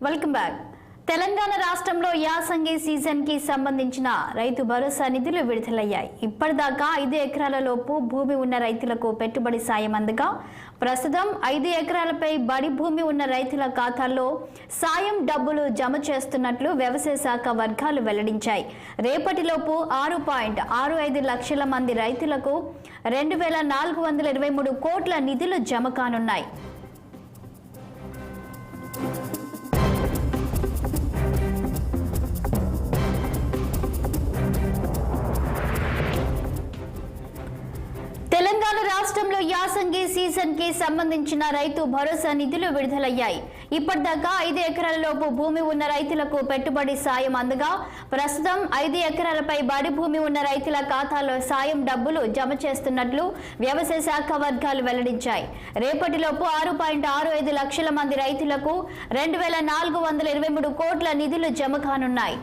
Welcome back. Telangana రాష్ట్రంలో యాసంగి season కి సంబంధించిన రైతు భరోసా నిధులు విడుదలయ్యాయి. ఇప్పటిదాకా 5 ఎకరాల లోపు భూమి ఉన్న రైతులకు పెట్టుబడి సాయం అందగా ప్రస్తుతం 5 ఎకరాలపై బడి భూమి ఉన్న రైతుల ఖాతాల్లో సాయం డబ్బులు జమ చేస్తున్నట్లు వ్యవసాయ శాఖ వర్గాలు వెల్లడించాయి. రేపటిలోపు 6.65 లక్షల మంది రైతులకు 2,423 కోట్ల నిధులు జమ కానున్నాయి. తెలంగాణ రాష్ట్రంలో యాసంగి సీజన్ కి సంబంధించిన రైతు భరోసా నిధులు విడుదలయ్యాయి. ఇప్పటిదాకా 5 ఎకరాల లోపు భూమి ఉన్న రైతులకు పెట్టుబడి సాయం అందగా ప్రస్తుతం 5 ఎకరాలపై బడి భూమి ఉన్న రైతుల ఖాతాలో సాయం డబ్బులు జమ చేస్తున్నట్లు వ్యవసాయ శాఖ వర్గాలు వెల్లడించాయి. రేపటిలోపు 6.65 లక్షల మంది రైతులకు 2,423 కోట్ల నిధులు జమ కానున్నాయి.